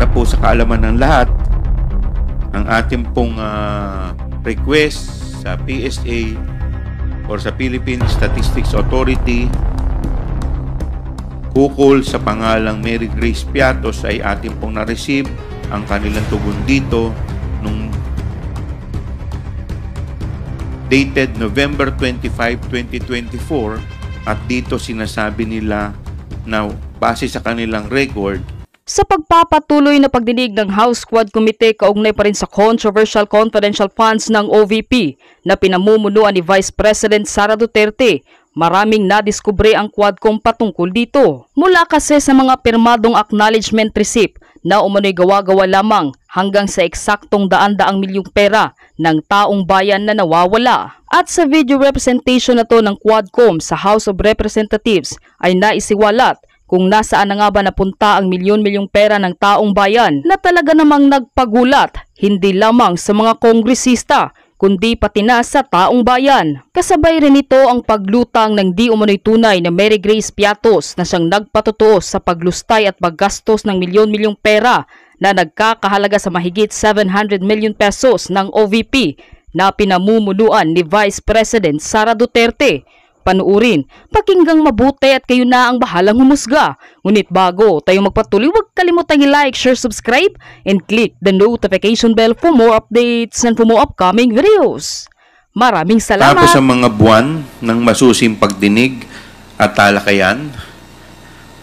para po sa kaalaman ng lahat, ang ating pong request sa PSA or sa Philippine Statistics Authority kukol sa pangalang Mary Grace Piatos ay ating pong na-receive ang kanilang tugon dito nung dated November 25, 2024 at dito sinasabi nila na base sa kanilang record sa pagpapatuloy na pagdinig ng House Quad Committee kaugnay pa rin sa controversial confidential funds ng OVP na pinamumunuan ni Vice President Sara Duterte, maraming nadiskubre ang Quadcom patungkol dito. Mula kasi sa mga pirmadong acknowledgement receipt na umano'y gawa-gawa lamang hanggang sa eksaktong daan-daang milyong pera ng taong bayan na nawawala. At sa video representation na to ng Quadcom sa House of Representatives ay naisiwalat kung nasaan na nga ba napunta ang milyon-milyong pera ng taong bayan na talaga namang nagpagulat hindi lamang sa mga kongresista kundi pati na sa taong bayan. Kasabay rin ito ang paglutang ng di umano'y tunay na Mary Grace Piatos na siyang nagpatotoo sa paglustay at paggastos ng milyon-milyong pera na nagkakahalaga sa mahigit 700 million pesos ng OVP na pinamumunuan ni Vice President Sara Duterte. Panuurin, pakinggang mabuti at kayo na ang bahalang humusga. Ngunit bago tayo magpatuloy, huwag kalimutang i-like, share, subscribe, and click the notification bell for more updates and for more upcoming videos. Maraming salamat! Tapos sa mga buwan ng masusing pagdinig at talakayan,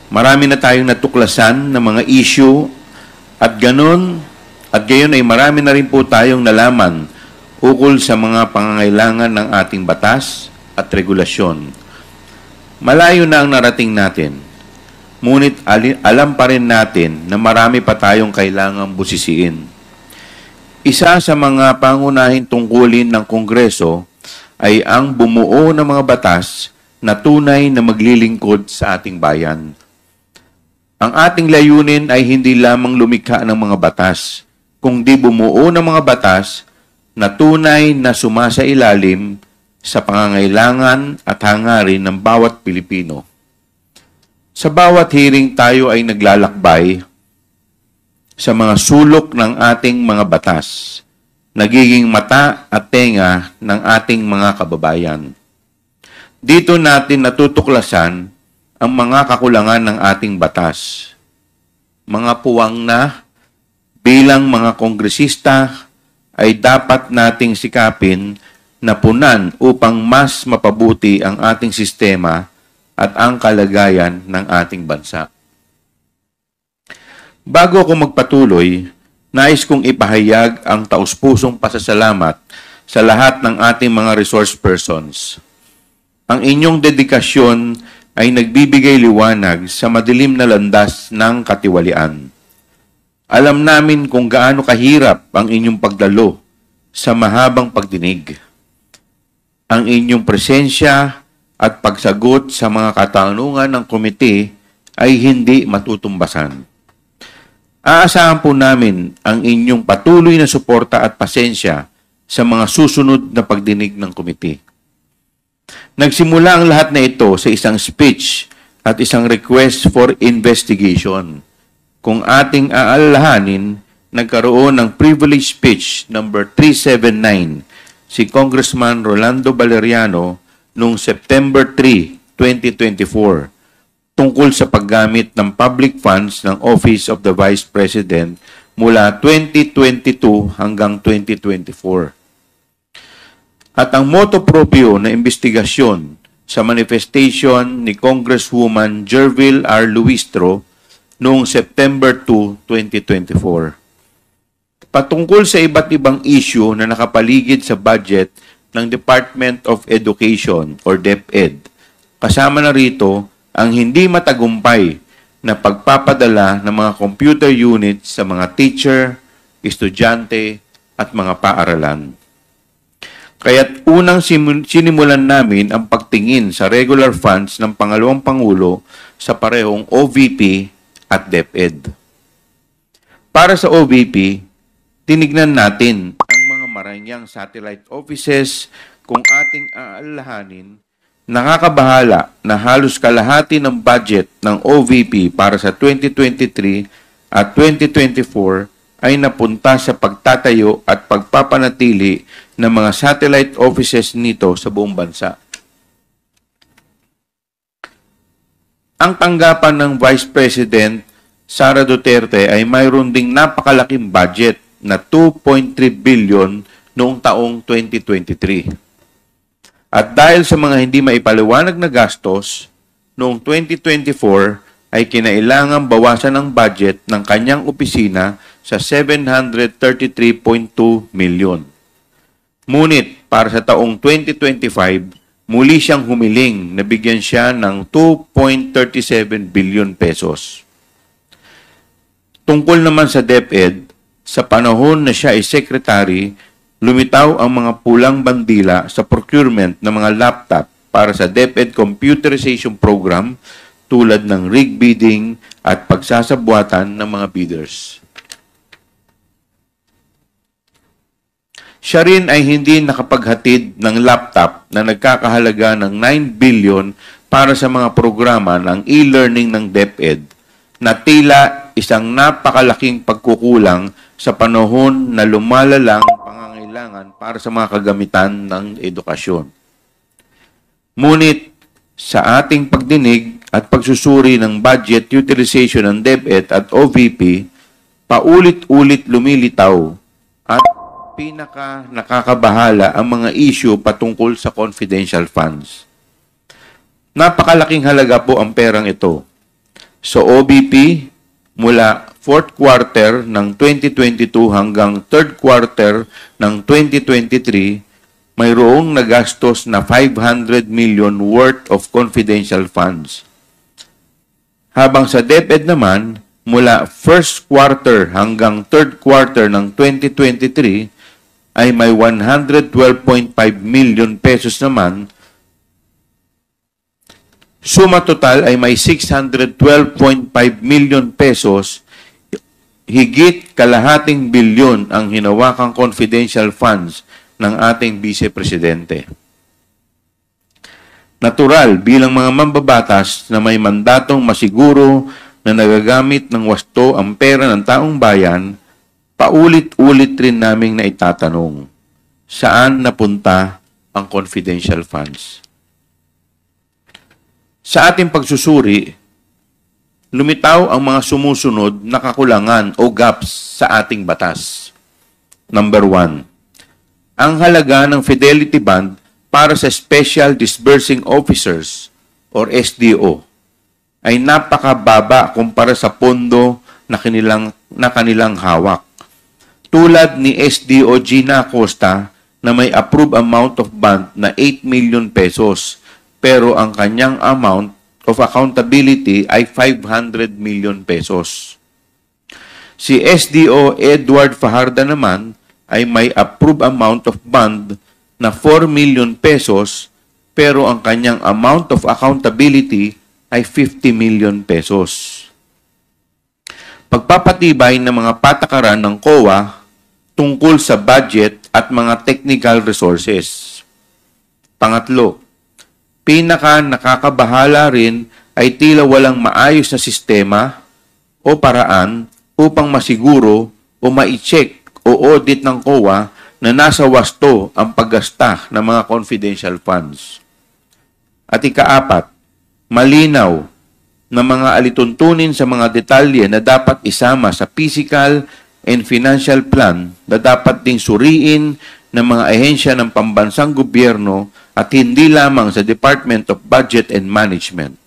marami na tayong natuklasan ng mga issue at gayon ay marami na rin po tayong nalaman ukol sa mga pangangailangan ng ating batas at regulasyon. Malayo na ang narating natin, ngunit alam pa rin natin na marami pa tayong kailangang busisiin. Isa sa mga pangunahing tungkulin ng Kongreso ay ang bumuo ng mga batas na tunay na maglilingkod sa ating bayan. Ang ating layunin ay hindi lamang lumikha ng mga batas, kundi bumuo ng mga batas na tunay na sumasailalim sa pangangailangan at hangarin ng bawat Pilipino. Sa bawat hearing tayo ay naglalakbay sa mga sulok ng ating mga batas, nagiging mata at tenga ng ating mga kababayan. Dito natin natutuklasan ang mga kakulangan ng ating batas. Mga puwang na bilang mga kongresista ay dapat nating sikapin na punan upang mas mapabuti ang ating sistema at ang kalagayan ng ating bansa. Bago ako magpatuloy, nais kong ipahayag ang taus-pusong pasasalamat sa lahat ng ating mga resource persons. Ang inyong dedikasyon ay nagbibigay liwanag sa madilim na landas ng katiwalian. Alam namin kung gaano kahirap ang inyong pagdalo sa mahabang pagdinig. Ang inyong presensya at pagsagot sa mga katanungan ng komite ay hindi matutumbasan. Aasahan po namin ang inyong patuloy na suporta at pasensya sa mga susunod na pagdinig ng komite. Nagsimula ang lahat na ito sa isang speech at isang request for investigation. Kung ating aalalahanin, nagkaroon ng privilege speech number 379 si Congressman Rolando Valeriano noong September 3, 2024 tungkol sa paggamit ng public funds ng Office of the Vice President mula 2022 hanggang 2024. At ang motu proprio na investigasyon sa manifestation ni Congresswoman Jervil R. Luistro noong September 2, 2024. Patungkol sa iba't ibang issue na nakapaligid sa budget ng Department of Education or DepEd. Kasama na rito ang hindi matagumpay na pagpapadala ng mga computer units sa mga teacher, estudyante at mga paaralan. Kaya't unang sinimulan namin ang pagtingin sa regular funds ng pangalawang Pangulo sa parehong OVP at DepEd. Para sa OVP, tinignan natin ang mga maranyang satellite offices kung ating aalalahanin. Nakakabahala na halos kalahati ng budget ng OVP para sa 2023 at 2024 ay napunta sa pagtatayo at pagpapanatili ng mga satellite offices nito sa buong bansa. Ang tanggapan ng Vice President Sara Duterte ay mayroon ding napakalaking budget na 2.3 billion noong taong 2023. At dahil sa mga hindi maipaliwanag na gastos, noong 2024 ay kinailangang bawasan ang budget ng kanyang opisina sa 733.2 million. Ngunit para sa taong 2025, muli siyang humiling na bigyan siya ng 2.37 billion pesos. Tungkol naman sa DepEd, sa panahon na siya ay secretary, lumitaw ang mga pulang bandila sa procurement ng mga laptop para sa DepEd computerization program tulad ng rig bidding at pagsasabuatan ng mga bidders. Siya rin ay hindi nakapaghatid ng laptop na nagkakahalaga ng 9 billion para sa mga programa ng e-learning ng DepEd na tila isang napakalaking pagkukulang sa panahon na lumalalang pangangailangan para sa mga kagamitan ng edukasyon. Ngunit sa ating pagdinig at pagsusuri ng budget utilization ng DepEd at OVP, paulit-ulit lumilitaw at pinaka nakakabahala ang mga issue patungkol sa confidential funds. Napakalaking halaga po ang perang ito. Sa OVP, mula 4th quarter ng 2022 hanggang 3rd quarter ng 2023, mayroong nagastos na 500 million worth of confidential funds. Habang sa DepEd naman, mula 1st quarter hanggang 3rd quarter ng 2023, ay may 112.5 million pesos naman. Suma total ay may 612.5 million pesos, higit kalahating bilyon ang hinawakang confidential funds ng ating Vice Presidente. Natural bilang mga mambabatas na may mandatong masiguro na nagagamit ng wasto ang pera ng taong bayan, paulit-ulit rin naming naitatanong, saan napunta ang confidential funds? Sa ating pagsusuri, lumitaw ang mga sumusunod na kakulangan o gaps sa ating batas. Number 1, ang halaga ng Fidelity Bond para sa Special Disbursing Officers or SDO ay napakababa kumpara sa pondo na kanilang hawak. Tulad ni SDO Gina Acosta na may approved amount of bond na 8 million pesos pero ang kanyang amount of accountability ay 500 million pesos. Si SDO Edward Fajarda naman ay may approved amount of bond na 4 million pesos pero ang kanyang amount of accountability ay 50 million pesos. Pagpapatibay ng mga patakaran ng COA tungkol sa budget at mga technical resources. Pangatlo, pinaka nakakabahala rin ay tila walang maayos na sistema o paraan upang masiguro o ma-check o audit ng COA na nasa wasto ang paggasta ng mga confidential funds. At ikaapat, malinaw na mga alituntunin sa mga detalye na dapat isama sa physical and financial plan na dapat ding suriin ng mga ahensya ng pambansang gobyerno at hindi lamang sa Department of Budget and Management.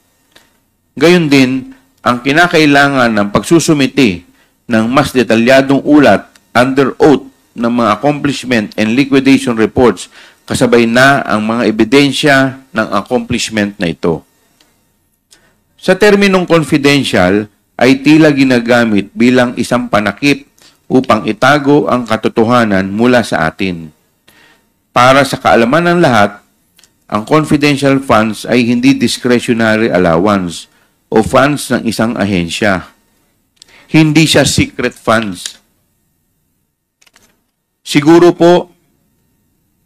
Gayon din, ang kinakailangan ng pagsusumiti ng mas detalyadong ulat under oath ng mga accomplishment and liquidation reports kasabay na ang mga ebidensya ng accomplishment na ito. Sa terminong confidential ay tila ginagamit bilang isang panakip upang itago ang katotohanan mula sa atin. Para sa kaalaman ng lahat, ang confidential funds ay hindi discretionary allowance o funds ng isang ahensya. Hindi siya secret funds. Siguro po,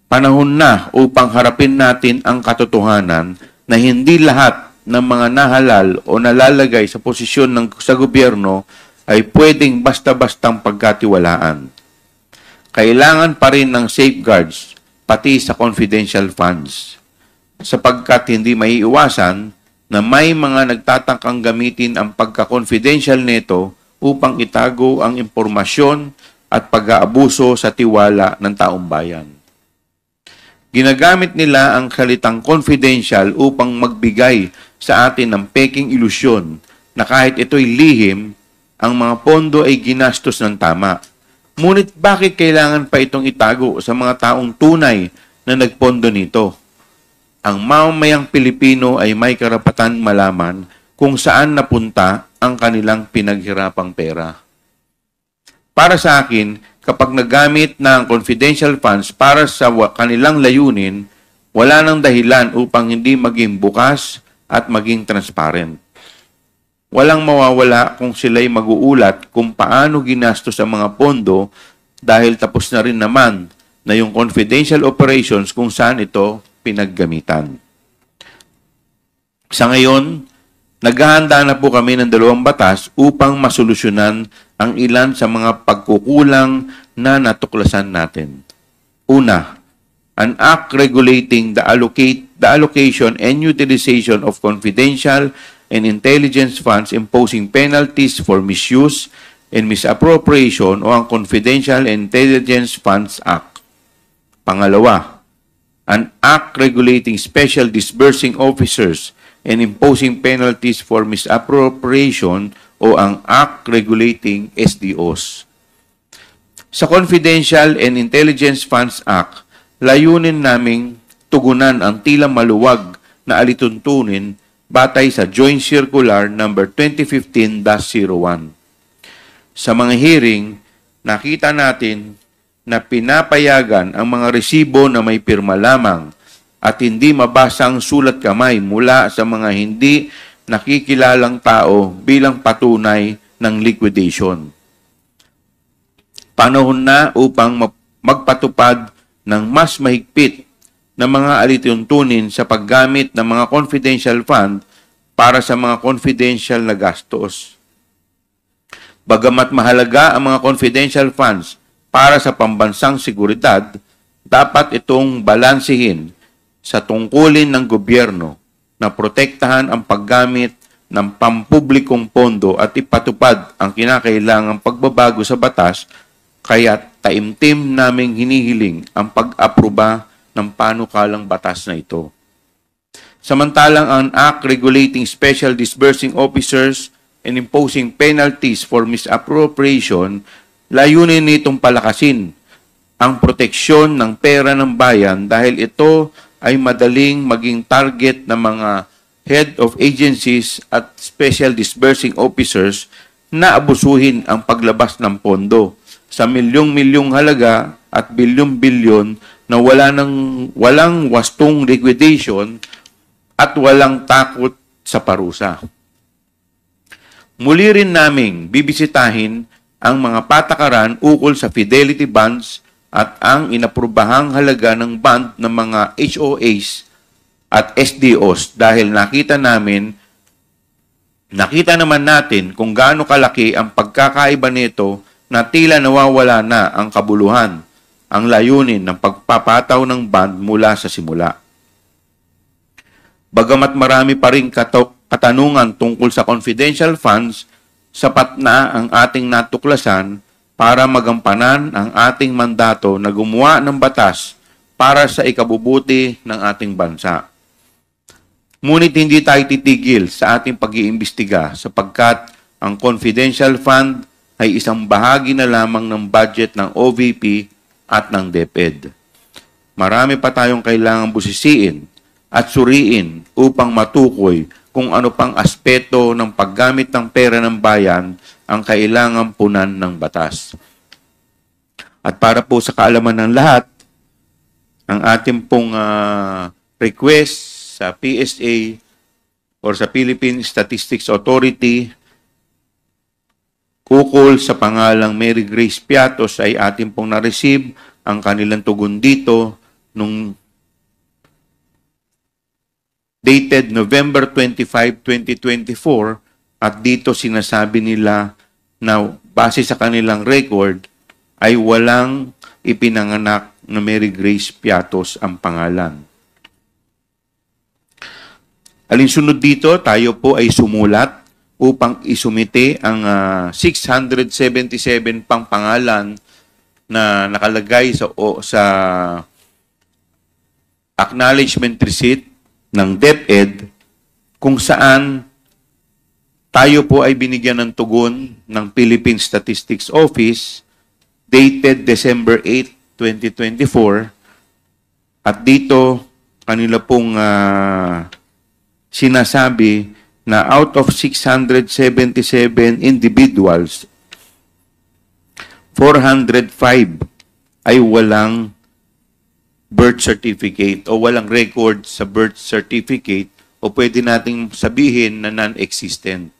panahon na upang harapin natin ang katotohanan na hindi lahat ng mga nahalal o nalalagay sa posisyon sa gobyerno ay pwedeng basta-bastang pagkatiwalaan. Kailangan pa rin ng safeguards pati sa confidential funds sapagkat hindi maiiwasan na may mga nagtatangkang gamitin ang pagka-confidential nito upang itago ang impormasyon at pag-aabuso sa tiwala ng taong bayan. Ginagamit nila ang salitang confidential upang magbigay sa atin ng peking ilusyon na kahit ito'y lihim, ang mga pondo ay ginastos ng tama. Ngunit bakit kailangan pa itong itago sa mga taong tunay na nagpondo nito? Ang mamamayang Pilipino ay may karapatan malaman kung saan napunta ang kanilang pinaghirapang pera. Para sa akin, kapag nagamit ng confidential funds para sa kanilang layunin, wala nang dahilan upang hindi maging bukas at maging transparent. Walang mawawala kung sila'y mag-uulat kung paano ginastos ang mga pondo dahil tapos na rin naman na yung confidential operations kung saan ito pinaggamitan. Sa ngayon, naghahanda na po kami ng 2 batas upang masolusyonan ang ilan sa mga pagkukulang na natuklasan natin. Una, an act regulating the allocation and utilization of confidential and intelligence funds imposing penalties for misuse and misappropriation o ang Confidential and Intelligence Funds Act. Pangalawa, an act regulating special disbursing officers and imposing penalties for misappropriation o ang act regulating SDOs. Sa Confidential and Intelligence Funds Act, layunin naming tugunan ang tila maluwag na alituntunin batay sa Joint Circular number 2015-01. Sa mga hearing, nakita natin na pinapayagan ang mga resibo na may pirma lamang at hindi mabasang sulat kamay mula sa mga hindi nakikilalang tao bilang patunay ng liquidation. Panahon na upang magpatupad ng mas mahigpit na mga alituntunin sa paggamit ng mga confidential fund para sa mga confidential na gastos. Bagamat mahalaga ang mga confidential funds para sa pambansang seguridad, dapat itong balansehin sa tungkulin ng gobyerno na protektahan ang paggamit ng pampublikong pondo at ipatupad ang kinakailangang pagbabago sa batas, kaya taimtim naming hinihiling ang pag-aproba ng panukalang batas na ito. Samantalang ang Act Regulating Special Disbursing Officers and Imposing Penalties for Misappropriation, layunin nitong palakasin ang proteksyon ng pera ng bayan dahil ito ay madaling maging target ng mga head of agencies at special disbursing officers na abusuhin ang paglabas ng pondo sa milyong-milyong halaga at bilyon-bilyon na walang wastong liquidation at walang takot sa parusa. Muli rin naming bibisitahin ang mga patakaran ukol sa fidelity bonds at ang inaprubahang halaga ng bond ng mga HOAs at SDOs dahil nakita naman natin kung gaano kalaki ang pagkakaiba nito na tila nawawala na ang kabuluhan, ang layunin ng pagpapataw ng bond mula sa simula. Bagamat marami pa rin katanungan tungkol sa confidential funds, sapat na ang ating natuklasan para magampanan ang ating mandato na gumawa ng batas para sa ikabubuti ng ating bansa. Ngunit hindi tayo titigil sa ating pag-iimbestiga sapagkat ang confidential fund ay isang bahagi na lamang ng budget ng OVP at ng DepEd. Marami pa tayong kailangang busisiin at suriin upang matukoy kung ano pang aspeto ng paggamit ng pera ng bayan ang kailangang punan ng batas. At para po sa kaalaman ng lahat, ang ating pong request sa PSA or sa Philippine Statistics Authority ukol sa pangalang Mary Grace Piatos ay ating pong na-receive ang kanilang tugon dito nung dated November 25, 2024 at dito sinasabi nila na base sa kanilang record ay walang ipinanganak na Mary Grace Piatos ang pangalan. Alinsunod dito, tayo po ay sumulat upang isumite ang 677 pang pangalan na nakalagay sa acknowledgement receipt ng DepEd kung saan tayo po ay binigyan ng tugon ng Philippine Statistics Office dated December 8, 2024 at dito kanila pong sinasabi na out of 677 individuals, 405 ay walang birth certificate o walang record sa birth certificate o pwede nating sabihin na non-existent.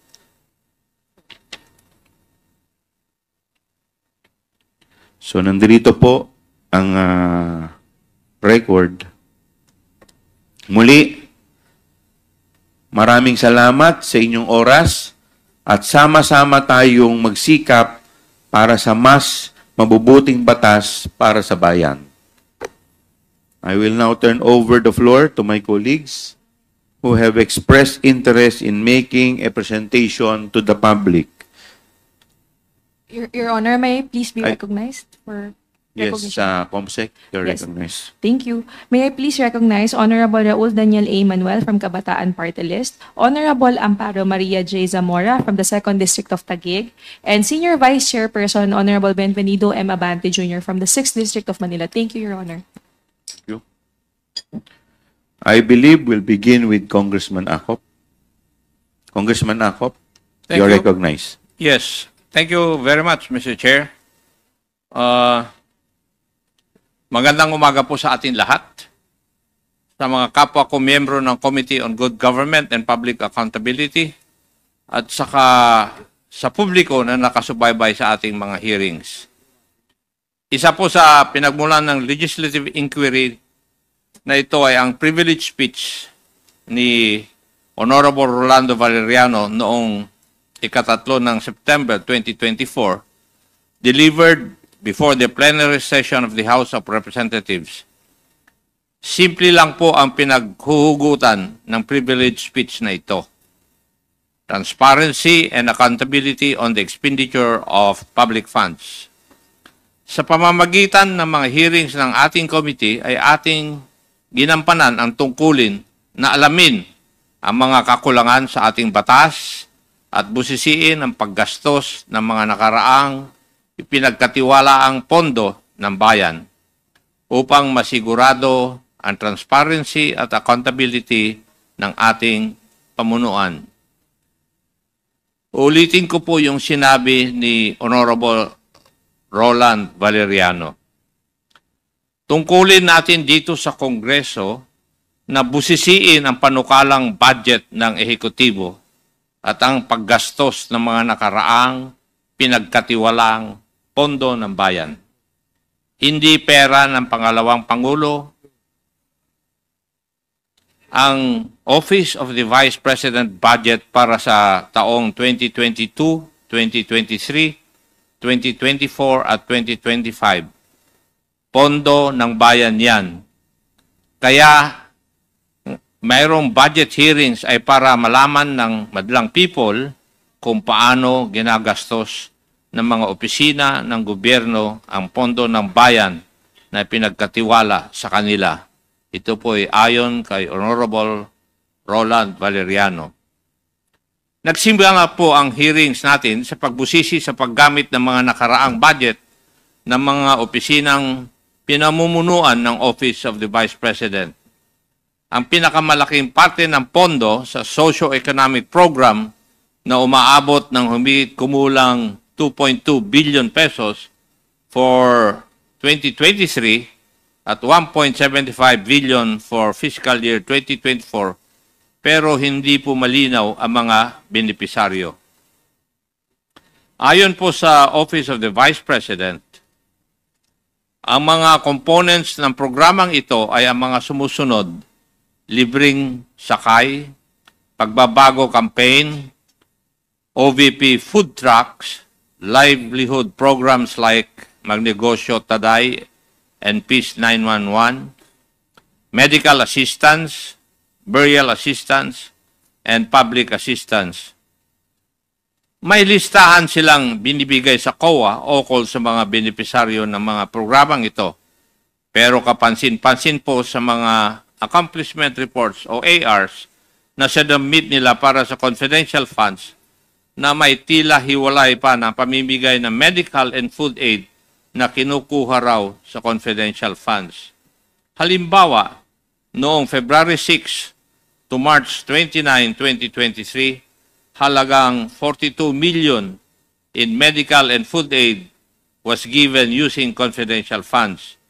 So, nandito po ang record. Muli, maraming salamat sa inyong oras at sama-sama tayong magsikap para sa mas mabubuting batas para sa bayan. I will now turn over the floor to my colleagues who have expressed interest in making a presentation to the public. Your Honor, may I please be recognized for Yes, recognition? Comsec, you're Yes. recognized. Thank you. May I please recognize Honorable Raul Daniel A. Manuel from Kabataan Party List, Honorable Amparo Maria J. Zamora from the 2nd District of Taguig, and Senior Vice Chairperson Honorable Benvenido M. Abante Jr. from the 6th District of Manila. Thank you, Your Honor. Thank you. I believe we'll begin with Congressman Acop. Congressman Acop, Thank you're you. recognized. Yes. Thank you very much, Mr. Chair. Magandang umaga po sa atin lahat. Sa mga kapwa ko miyembro ng Committee on Good Government and Public Accountability at saka sa publiko na nakasubaybay sa ating mga hearings. Isa po sa pinagmulan ng legislative inquiry na ito ay ang privilege speech ni Honorable Rolando Valeriano noong ikatatlo ng September 2024, delivered before the plenary session of the House of Representatives. Simple lang po ang pinaghuhugutan ng privilege speech na ito. Transparency and accountability on the expenditure of public funds. Sa pamamagitan ng mga hearings ng ating committee ay ating ginampanan ang tungkulin na alamin ang mga kakulangan sa ating batas at busisiin ang paggastos ng mga nakaraang ipinagkatiwalaang pondo ng bayan upang masigurado ang transparency at accountability ng ating pamunuan. Ulitin ko po yung sinabi ni Honorable Roland Valeriano. Tungkulin natin dito sa Kongreso na busisiin ang panukalang budget ng ehekutibo at ang paggastos ng mga nakaraang pinagkatiwalang pondo ng bayan. Hindi pera ng pangalawang Pangulo. Ang Office of the Vice President budget para sa taong 2022, 2023, 2024 at 2025. Pondo ng bayan yan. Kaya mayroong budget hearings ay para malaman ng madlang people kung paano ginagastos ng mga opisina ng gobyerno ang pondo ng bayan na pinagkatiwala sa kanila. Ito po ay ayon kay Honorable Roland Valeriano. Nagsimula nga po ang hearings natin sa pagbusisi sa paggamit ng mga nakaraang budget ng mga opisinang pinamumunuan ng Office of the Vice President. Ang pinakamalaking parte ng pondo sa socio-economic program na umaabot ng humigit kumulang 2.2 billion pesos for 2023 at 1.75 billion for fiscal year 2024, pero hindi po malinaw ang mga benepisaryo. Ayon po sa Office of the Vice President, ang mga components ng programang ito ay ang mga sumusunod: libreng sakay, pagbabago campaign, OVP food trucks, livelihood programs like Magnegosyo Taday and Peace 911, medical assistance, burial assistance, and public assistance. May listahan silang binibigay sa COA ukol sa mga benepisaryo ng mga programang ito. Pero kapansin-pansin po sa mga accomplishment reports o ARs na sinubmit nila para sa confidential funds na may tila hiwalay pa ng pamimigay ng medical and food aid na kinukuha raw sa confidential funds. Halimbawa, noong February 6 to March 29, 2023, halagang 42 million in medical and food aid was given using confidential funds,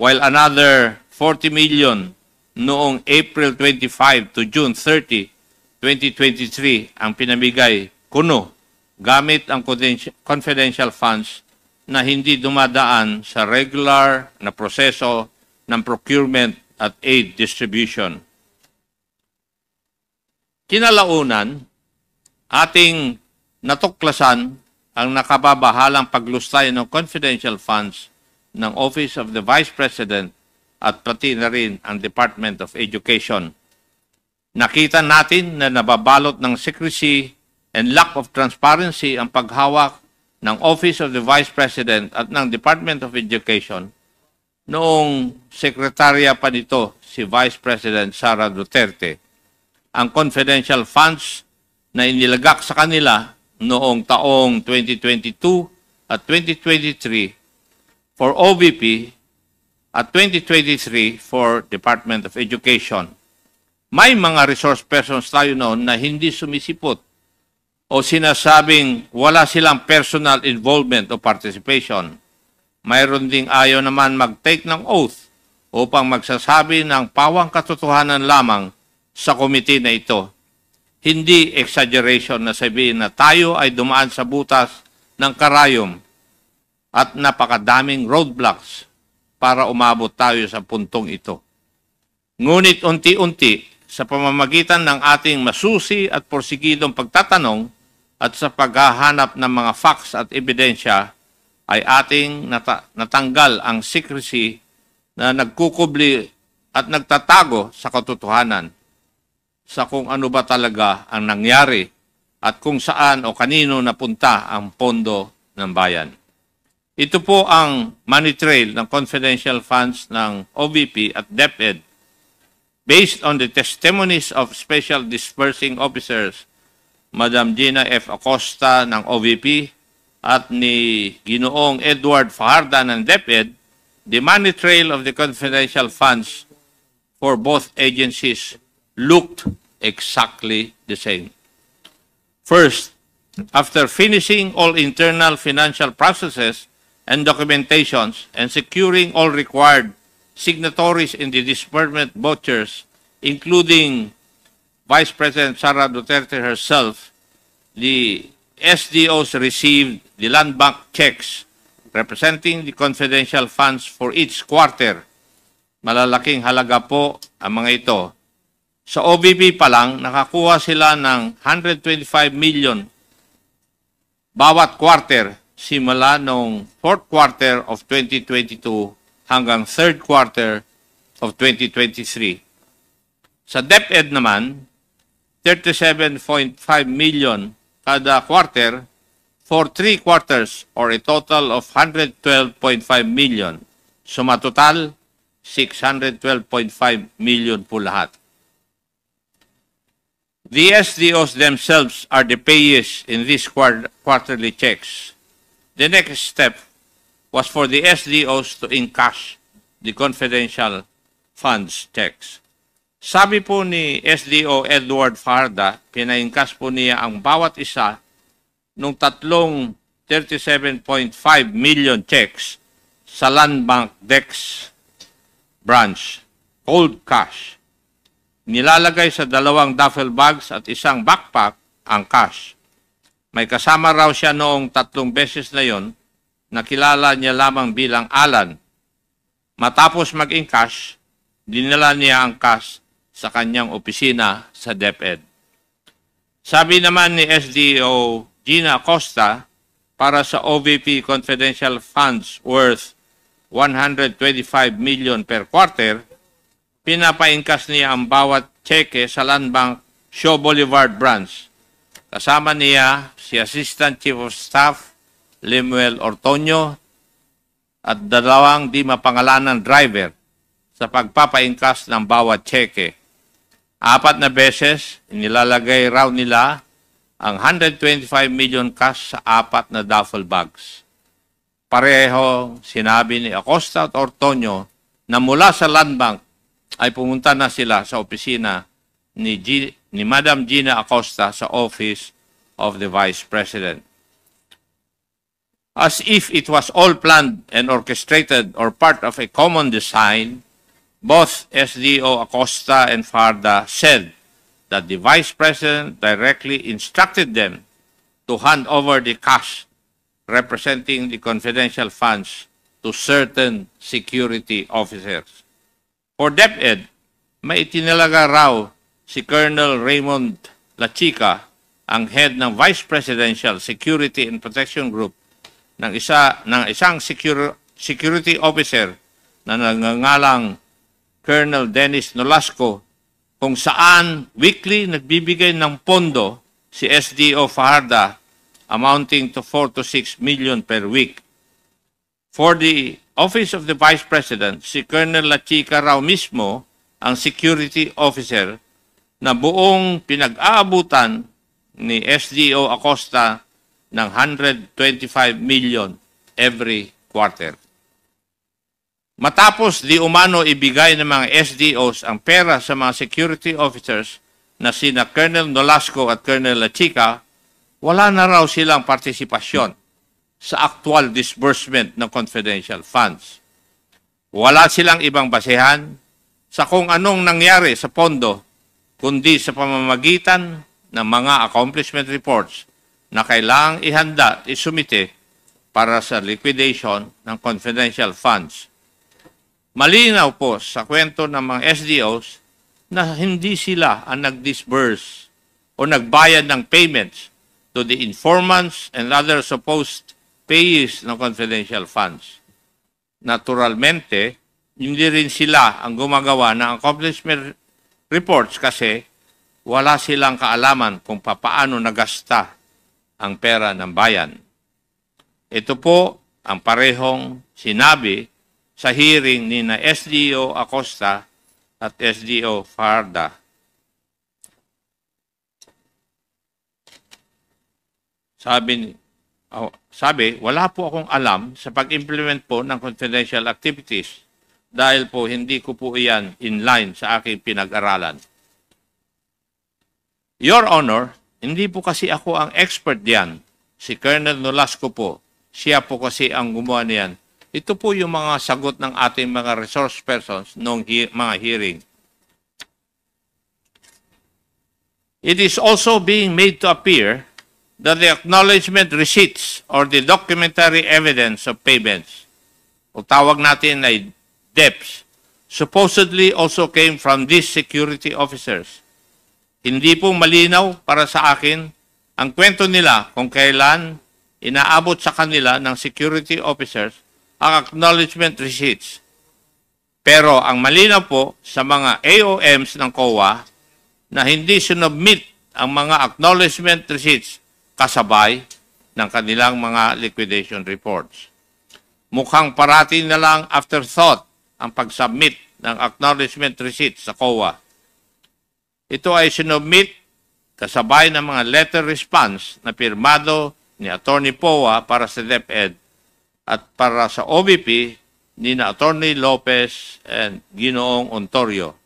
while another 40 million noong April 25 to June 30, 2023 ang pinamigay kuno gamit ang confidential funds na hindi dumadaan sa regular na proseso ng procurement at aid distribution. Kinalaunan, ating natuklasan ang nakababahalang paglustay ng confidential funds ng Office of the Vice President at pati na rin ang Department of Education. Nakita natin na nababalot ng secrecy and lack of transparency ang paghawak ng Office of the Vice President at ng Department of Education noong sekretarya pa nito si Vice President Sara Duterte. Ang confidential funds na inilagak sa kanila noong taong 2022 at 2023 for OVP at 2023 for Department of Education. May mga resource persons tayo noon na hindi sumisipot o sinasabing wala silang personal involvement o participation. Mayroon ding ayaw naman mag-take ng oath upang magsasabi ng pawang katotohanan lamang sa komite na ito. Hindi exaggeration na sabihin na tayo ay dumaan sa butas ng karayom at napakadaming roadblocks para umabot tayo sa puntong ito. Ngunit unti-unti, sa pamamagitan ng ating masusi at porsigidong pagtatanong at sa paghahanap ng mga facts at ebidensya, ay ating natanggal ang secrecy na nagkukubli at nagtatago sa katotohanan sa kung ano ba talaga ang nangyari at kung saan o kanino napunta ang pondo ng bayan. Ito po ang money trail ng confidential funds ng OVP at DepEd based on the testimonies of Special Disbursing Officers Madam Gina F. Acosta ng OVP at ni Ginoong Edward Fajarda ng DepEd. The money trail of the confidential funds for both agencies looked exactly the same. First, after finishing all internal financial processes and documentations and securing all required signatories in the disbursement vouchers, including Vice President Sara Duterte herself, the SDOs received the land bank checks representing the confidential funds for each quarter. Malalaking halaga po ang mga ito. Sa OVP pa lang, nakakuha sila ng 125 million bawat quarter simula noong 4th quarter of 2022 hanggang 3rd quarter of 2023. Sa DepEd naman, 37.5 million kada quarter for 3 quarters or a total of 112.5 million. Sumatotal, 612.5 million po lahat. The SDOs themselves are the payees in these quarterly checks. The next step was for the SDOs to encash the confidential funds checks. Sabi po ni SDO Edward Fajarda, pina-encash po niya ang bawat isa nung tatlong 37.5 million checks sa Land Bank Dex branch, cold cash. Nilalagay sa 2 duffel bags at isang backpack ang cash. May kasama raw siya noong 3 beses na yon, nakilala niya lamang bilang Alan. Matapos mag-encash, dinala niya ang cash sa kanyang opisina sa DepEd. Sabi naman ni SDO Gina Acosta, para sa OVP confidential funds worth 125 million per quarter, pinapaingkas niya ang bawat cheque sa Land Bank Shaw Boulevard branch. Kasama niya si Assistant Chief of Staff Lemuel Ortonio at dalawang di mapangalanan driver sa pagpapaingkas ng bawat cheque. 4 na beses, inilalagay raw nila ang 125 million cash sa 4 na duffel bags. Pareho sinabi ni Acosta at Ortonio na mula sa Land Bank ay pumunta na sila sa opisina ni Madam Gina Acosta sa Office of the Vice President. As if it was all planned and orchestrated or part of a common design, both SDO Acosta and Farda said that the Vice President directly instructed them to hand over the cash representing the confidential funds to certain security officers. For DepEd, may itinalaga raw si Colonel Raymond Lachica, ang head ng Vice Presidential Security and Protection Group ng isang security officer na nangangalang Colonel Dennis Nolasco, kung saan weekly nagbibigay ng pondo si SDO Fajarda amounting to 4 to 6 million per week. For the Office of the Vice President, si Colonel Lachica raw mismo ang security officer na buong pinag-aabutan ni SDO Acosta ng 125 million every quarter. Matapos di umano ibigay ng mga SDOs ang pera sa mga security officers na sina Colonel Nolasco at Colonel Lachica, wala na raw silang partisipasyon sa actual disbursement ng confidential funds. Wala silang ibang basehan sa kung anong nangyari sa pondo, kundi sa pamamagitan ng mga accomplishment reports na kailangang ihanda at isumite para sa liquidation ng confidential funds. Malinaw po sa kwento ng mga SDOs na hindi sila ang nag-disburse o nagbayad ng payments to the informants and other supposed payees ng confidential funds. Naturalmente, hindi rin sila ang gumagawa ng accomplishment reports kasi wala silang kaalaman kung papaano nagasta ang pera ng bayan. Ito po ang parehong sinabi sa hearing ni na SDO Acosta at SDO Fajarda. Sabi, wala po akong alam sa pag-implement po ng confidential activities dahil po hindi ko po iyan in line sa aking pinag-aralan. Your Honor, hindi po kasi ako ang expert diyan. Si Colonel Nolasco po, siya po kasi ang gumawa niyan. Ito po yung mga sagot ng ating mga resource persons noong mga hearing. It is also being made to appear that the acknowledgement receipts or the documentary evidence of payments, o tawag natin ay DEPS, supposedly also came from these security officers. Hindi po malinaw para sa akin ang kwento nila kung kailan inaabot sa kanila ng security officers ang acknowledgement receipts. Pero ang malinaw po sa mga AOMs ng COA na hindi sinubmit ang mga acknowledgement receipts kasabay ng kanilang mga liquidation reports. Mukhang parati na lang afterthought ang pag-submit ng acknowledgement receipts sa COA. Ito ay sinubmit kasabay ng mga letter response na pirmado ni Attorney Poa para sa DepEd at para sa OVP ni na Attorney Lopez and Ginoong Ontorio.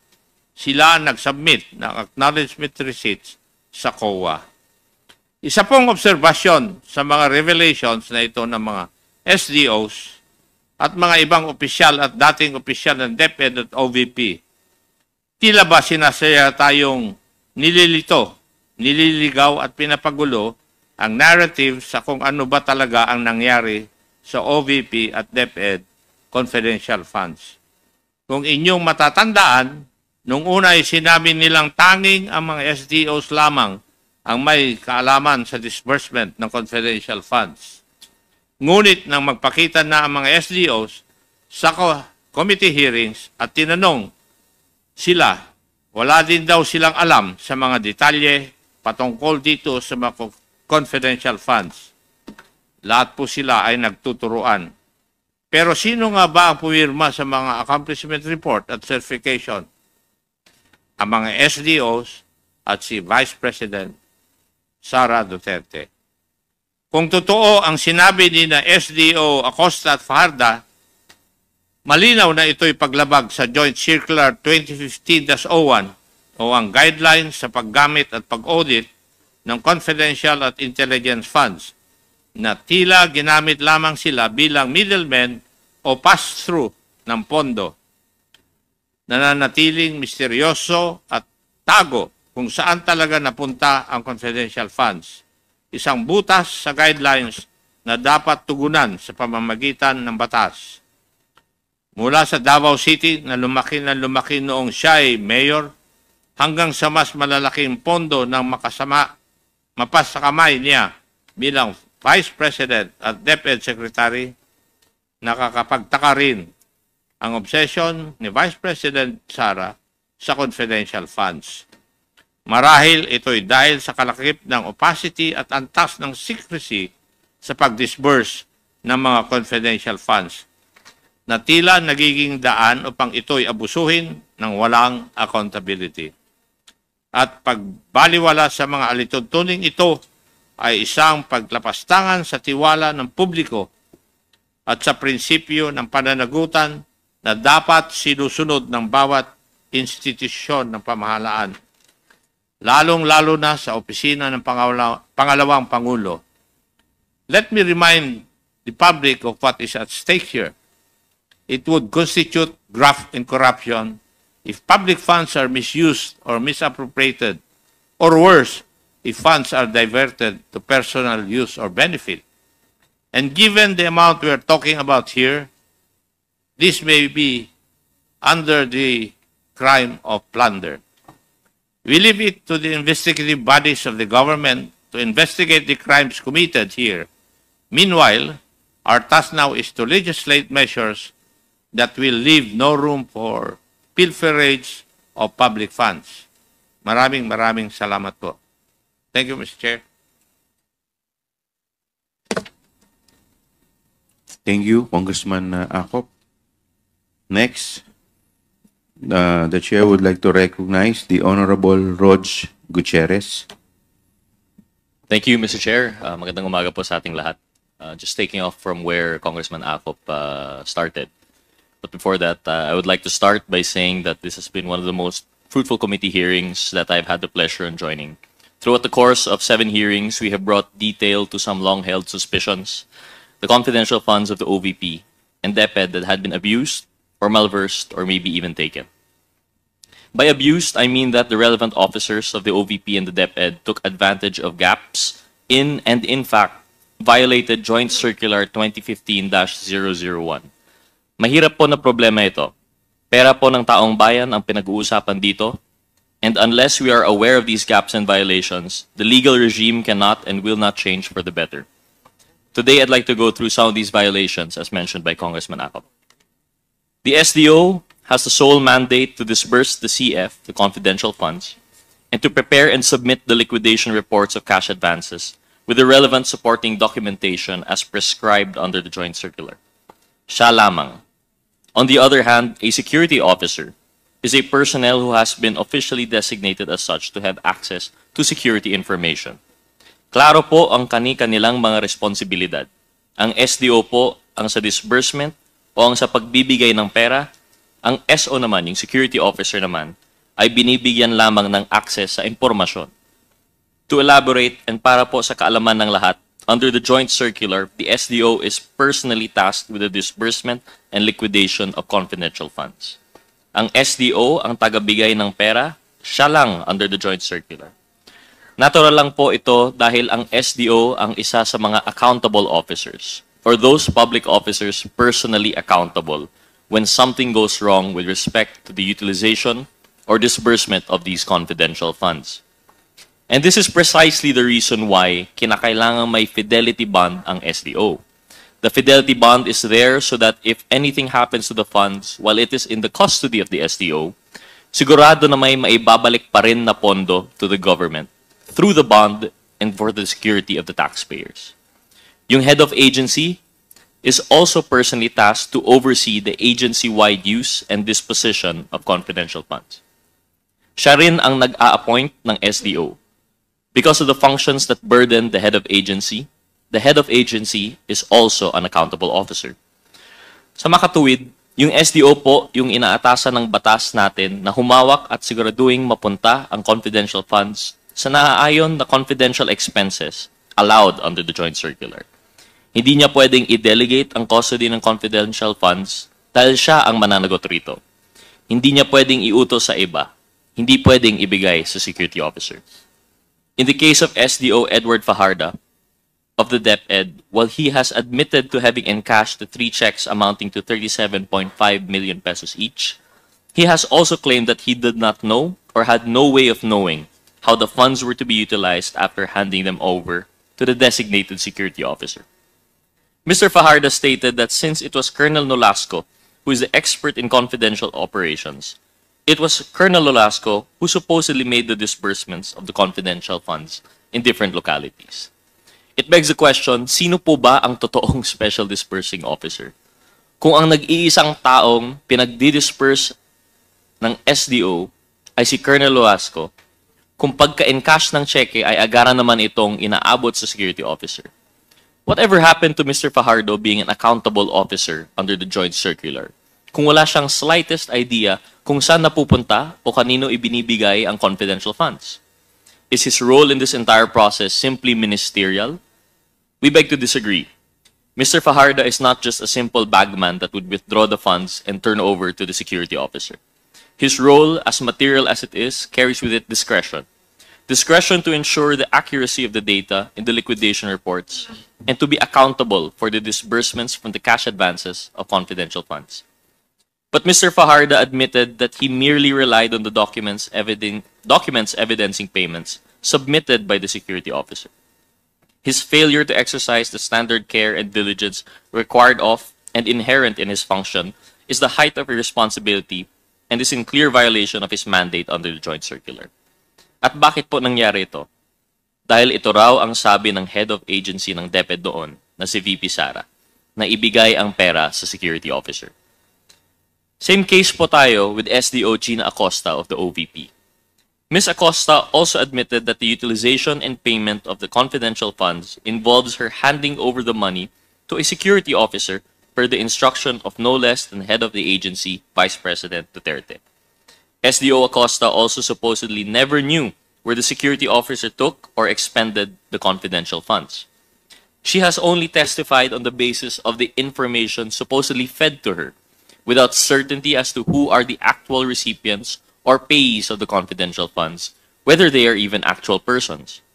Sila ang nag-submit ng acknowledgement receipts sa COA. Isa pong obserbasyon sa mga revelations na ito ng mga SDOs at mga ibang opisyal at dating opisyal ng DepEd at OVP, tila ba sinasaya tayong nililito, nililigaw at pinapagulo ang narrative sa kung ano ba talaga ang nangyari sa OVP at DepEd confidential funds. Kung inyong matatandaan, nung una ay sinabi nilang tanging ang mga SDOs lamang ang may kaalaman sa disbursement ng confidential funds. Ngunit nang magpakita na ang mga SDOs sa committee hearings at tinanong sila, wala din daw silang alam sa mga detalye patungkol dito sa mga confidential funds. Lahat po sila ay nagtuturuan. Pero sino nga ba ang pumirma sa mga accomplishment report at certification? Ang mga SDOs at si Vice President Sara Duterte. Kung totoo ang sinabi ni na SDO Acosta at Fajarda, malinaw na ito'y paglabag sa Joint Circular 2015-01 o ang guidelines sa paggamit at pag-audit ng confidential at intelligence funds na tila ginamit lamang sila bilang middlemen o pass-through ng pondo. Nananatiling misteryoso at tago kung saan talaga napunta ang confidential funds. Isang butas sa guidelines na dapat tugunan sa pamamagitan ng batas. Mula sa Davao City na lumaki noong siya ay mayor hanggang sa mas malalaking pondo ng mapasakamay niya bilang Vice President at DepEd Secretary, nakakapagtaka rin ang obsession ni Vice President Sara sa confidential funds. Marahil ito'y dahil sa kalakip ng opacity at antas ng secrecy sa pag-disburse ng mga confidential funds na tila nagiging daan upang ito'y abusuhin ng walang accountability. At pagbaliwala sa mga alituntuning ito ay isang paglapastangan sa tiwala ng publiko at sa prinsipyo ng pananagutan na dapat sinusunod ng bawat institusyon ng pamahalaan, lalong-lalo na sa opisina ng pangalawang Pangulo. Let me remind the public of what is at stake here. It would constitute graft and corruption if public funds are misused or misappropriated, or worse, if funds are diverted to personal use or benefit. And given the amount we are talking about here, this may be under the crime of plunder. We leave it to the investigative bodies of the government to investigate the crimes committed here. Meanwhile, our task now is to legislate measures that will leave no room for pilferage of public funds. Maraming salamat po. Thank you, Mr. Chair. Thank you, Congressman Acop. Next, the Chair would like to recognize the Honorable Rog Gutierrez. Thank you, Mr. Chair. Magandang umaga po sa ating lahat. Just taking off from where Congressman Acop started. But before that, I would like to start by saying that this has been one of the most fruitful committee hearings that I've had the pleasure in joining. Throughout the course of 7 hearings, we have brought detail to some long-held suspicions, the confidential funds of the OVP and DepEd that had been abused or malversed or maybe even taken. By abused, I mean that the relevant officers of the OVP and the DepEd took advantage of gaps in and in fact violated Joint Circular 2015-001. Mahirap po na problema ito. Pera po ng taong bayan ang pinag-uusapan dito, and unless we are aware of these gaps and violations, the legal regime cannot and will not change for the better. Today, I'd like to go through some of these violations as mentioned by Congressman Acop. The SDO has the sole mandate to disburse the CF, the confidential funds, and to prepare and submit the liquidation reports of cash advances with the relevant supporting documentation as prescribed under the Joint Circular. Siya lamang. On the other hand, a security officer is a personnel who has been officially designated as such to have access to security information. Klaro po ang kani-kanilang mga responsibilidad. Ang SDO po ang sa disbursement o ang sa pagbibigay ng pera. Ang SO naman, yung security officer naman, ay binibigyan lamang ng access sa impormasyon. To elaborate and para po sa kaalaman ng lahat, under the Joint Circular, the SDO is personally tasked with the disbursement and liquidation of confidential funds. Ang SDO ang tagabigay ng pera, siya lang under the Joint Circular. Natural lang po ito dahil ang SDO ang isa sa mga accountable officers or those public officers personally accountable when something goes wrong with respect to the utilization or disbursement of these confidential funds. And this is precisely the reason why kinakailangan may fidelity bond ang SDO. The fidelity bond is there so that if anything happens to the funds while it is in the custody of the SDO, sigurado na may maibabalik pa rin na pondo to the government through the bond and for the security of the taxpayers. Yung head of agency is also personally tasked to oversee the agency-wide use and disposition of confidential funds. Siya rin ang nag-a-appoint ng SDO. Because of the functions that burden the head of agency is also an accountable officer. Sa makatuwid, yung SDO po yung inaatasan ng batas natin na humawak at siguraduhing mapunta ang confidential funds sa naaayon na confidential expenses allowed under the Joint Circular. Hindi niya pwedeng i-delegate ang custody ng confidential funds dahil siya ang mananagot rito. Hindi niya pwedeng iutos sa iba. Hindi pwedeng ibigay sa security officer. In the case of SDO Edward Fajardo of the DepEd, while he has admitted to having encashed the 3 checks amounting to 37.5 million pesos each, he has also claimed that he did not know or had no way of knowing how the funds were to be utilized after handing them over to the designated security officer. Mr. Fajardo stated that since it was Colonel Nolasco who is the expert in confidential operations, it was Colonel Nolasco who supposedly made the disbursements of the confidential funds in different localities. It begs the question, sino po ba ang totoong special disbursing officer? Kung ang nag-iisang taong pinagdi-disperse ng SDO ay si Colonel Nolasco, kung pagka-encash ng cheque ay agara naman itong inaabot sa security officer. Whatever happened to Mr. Fajardo being an accountable officer under the Joint Circular? Kung wala siyang slightest idea kung saan napupunta o kanino ibinibigay ang confidential funds? Is his role in this entire process simply ministerial? We beg to disagree. Mr. Fajardo is not just a simple bagman that would withdraw the funds and turn over to the security officer. His role, as material as it is, carries with it discretion. Discretion to ensure the accuracy of the data in the liquidation reports and to be accountable for the disbursements from the cash advances of confidential funds. But Mr. Fajardo admitted that he merely relied on the documents evidencing payments submitted by the security officer. His failure to exercise the standard care and diligence required of and inherent in his function is the height of irresponsibility and is in clear violation of his mandate under the Joint Circular. At bakit po nangyari ito? Dahil ito raw ang sabi ng head of agency ng DepEd doon na si VP Sara na ibigay ang pera sa security officer. Same case po tayo with SDO Gina Acosta of the OVP. Ms. Acosta also admitted that the utilization and payment of the confidential funds involves her handing over the money to a security officer per the instruction of no less than head of the agency, Vice President Duterte. SDO Acosta also supposedly never knew where the security officer took or expended the confidential funds. She has only testified on the basis of the information supposedly fed to her, without certainty as to who are the actual recipients or payees of the confidential funds, whether they are even actual persons.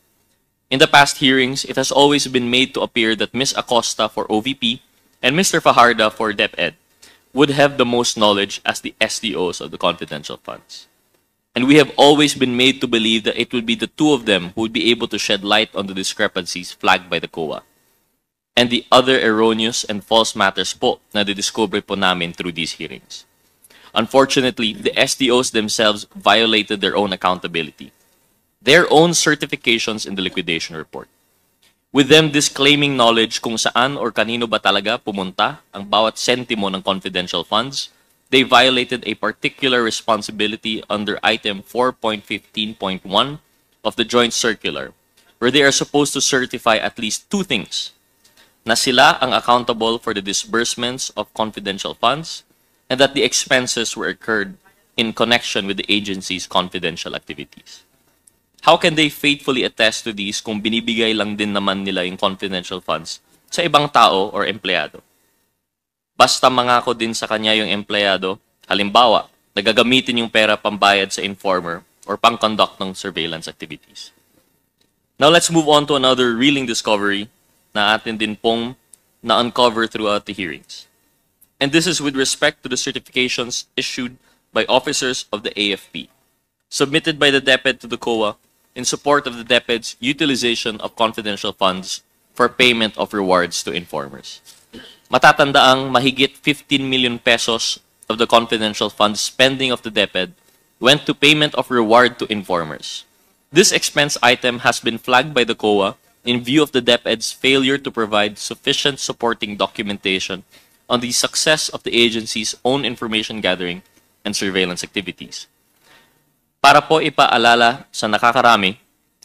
In the past hearings, it has always been made to appear that Ms. Acosta for OVP and Mr. Fajardo for DepEd would have the most knowledge as the SDOs of the confidential funds. And we have always been made to believe that it would be the two of them who would be able to shed light on the discrepancies flagged by the COA and the other erroneous and false matters po na didiscover po namin through these hearings. Unfortunately, the SDOs themselves violated their own accountability, their own certifications in the liquidation report. With them disclaiming knowledge kung saan or kanino ba talaga pumunta ang bawat sentimo ng confidential funds, they violated a particular responsibility under item 4.15.1 of the Joint Circular, where they are supposed to certify at least 2 things: na sila ang accountable for the disbursements of confidential funds and that the expenses were incurred in connection with the agency's confidential activities. How can they faithfully attest to these kung binibigay lang din naman nila yung confidential funds sa ibang tao or empleyado? Basta mangako din sa kanya yung empleyado, halimbawa, nagagamitin yung pera pambayad sa informer or pang-conduct ng surveillance activities. Now let's move on to another reeling discovery na atin din pong na-uncover throughout the hearings. And this is with respect to the certifications issued by officers of the AFP, submitted by the DepEd to the COA in support of the DepEd's utilization of confidential funds for payment of rewards to informers. matatandaang mahigit 15 million pesos of the confidential funds spending of the DepEd went to payment of reward to informers. This expense item has been flagged by the COA in view of the DepEd's failure to provide sufficient supporting documentation on the success of the agency's own information gathering and surveillance activities. Para po ipaalala sa nakakarami,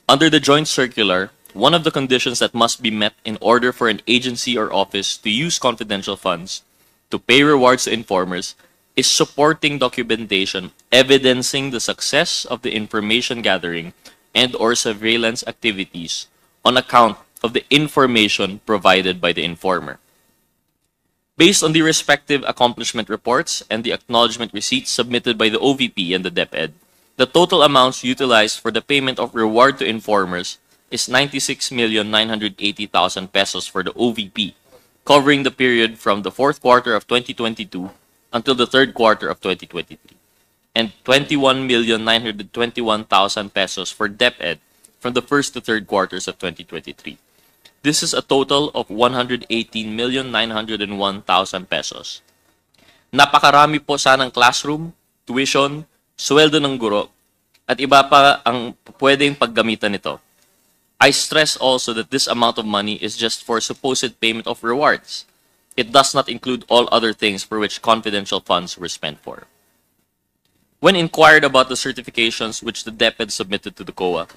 under the joint circular, one of the conditions that must be met in order for an agency or office to use confidential funds to pay rewards to informers is supporting documentation evidencing the success of the information gathering and or surveillance activities on account of the information provided by the informer. Based on the respective accomplishment reports and the acknowledgement receipts submitted by the OVP and the DepEd, the total amounts utilized for the payment of reward to informers is 96,980,000 pesos for the OVP, covering the period from the fourth quarter of 2022 until the third quarter of 2023, and 21,921,000 pesos for DepEd from the first to third quarters of 2023. This is a total of 118,901,000 pesos. Napakarami po sanang classroom, tuition, sweldo ng guro, at iba pa ang pwedeng paggamitan nito. I stress also that this amount of money is just for supposed payment of rewards. It does not include all other things for which confidential funds were spent for. When inquired about the certifications which the DepEd submitted to the COA,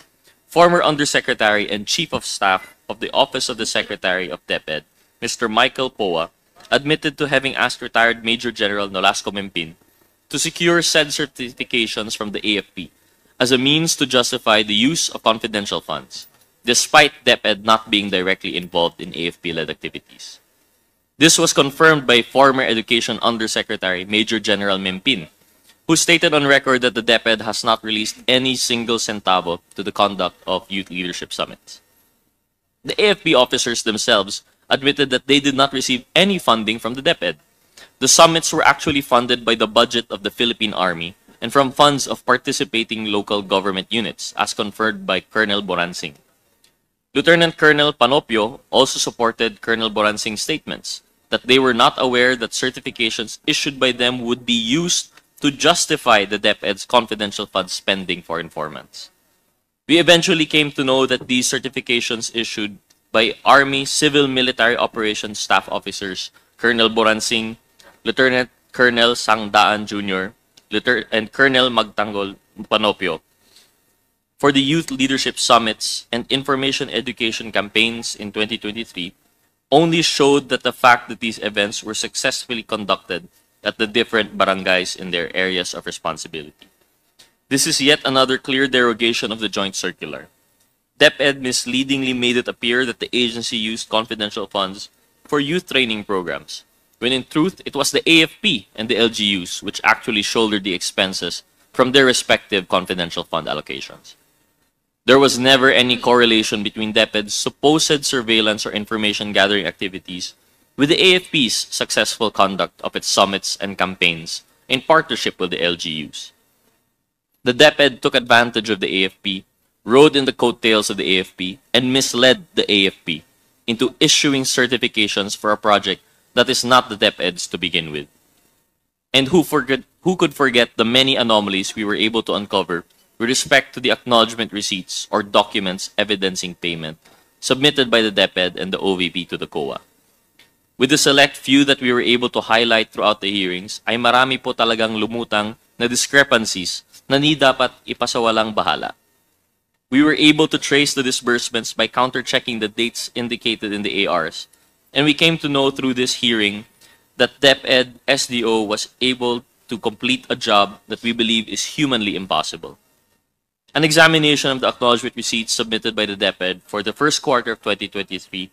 former Undersecretary and Chief of Staff of the Office of the Secretary of DepEd, Mr. Michael Poa, admitted to having asked retired Major General Nolasco Mempin to secure said certifications from the AFP as a means to justify the use of confidential funds, despite DepEd not being directly involved in AFP-led activities. This was confirmed by former Education Undersecretary Major General Mempin, who stated on record that the DepEd has not released any single centavo to the conduct of youth leadership summits. The AFP officers themselves admitted that they did not receive any funding from the DepEd. The summits were actually funded by the budget of the Philippine Army and from funds of participating local government units, as confirmed by Colonel Boransing. Lieutenant Colonel Panopio also supported Colonel Boransing's statements that they were not aware that certifications issued by them would be used to justify the DepEd's confidential fund spending for informants. We eventually came to know that these certifications issued by Army Civil Military Operations Staff Officers Colonel Boransing, Lieutenant Colonel Sangdaan Jr., and Colonel Magtanggol Panopio for the youth leadership summits and information education campaigns in 2023 only showed that the fact that these events were successfully conducted at the different barangays in their areas of responsibility. This is yet another clear derogation of the joint circular. DepEd misleadingly made it appear that the agency used confidential funds for youth training programs, when in truth it was the AFP and the LGUs which actually shouldered the expenses from their respective confidential fund allocations. There was never any correlation between DepEd's supposed surveillance or information gathering activities with the AFP's successful conduct of its summits and campaigns in partnership with the LGUs. The DepEd took advantage of the AFP, rode in the coattails of the AFP, and misled the AFP into issuing certifications for a project that is not the DepEd's to begin with. And who could forget the many anomalies we were able to uncover with respect to the acknowledgement receipts or documents evidencing payment submitted by the DepEd and the OVP to the COA. With the select few that we were able to highlight throughout the hearings, ay marami po talagang lumutang na discrepancies na ni dapat ipasawalang bahala. We were able to trace the disbursements by counter-checking the dates indicated in the ARs, and we came to know through this hearing that DepEd SDO was able to complete a job that we believe is humanly impossible. An examination of the acknowledgement receipts submitted by the DepEd for the first quarter of 2023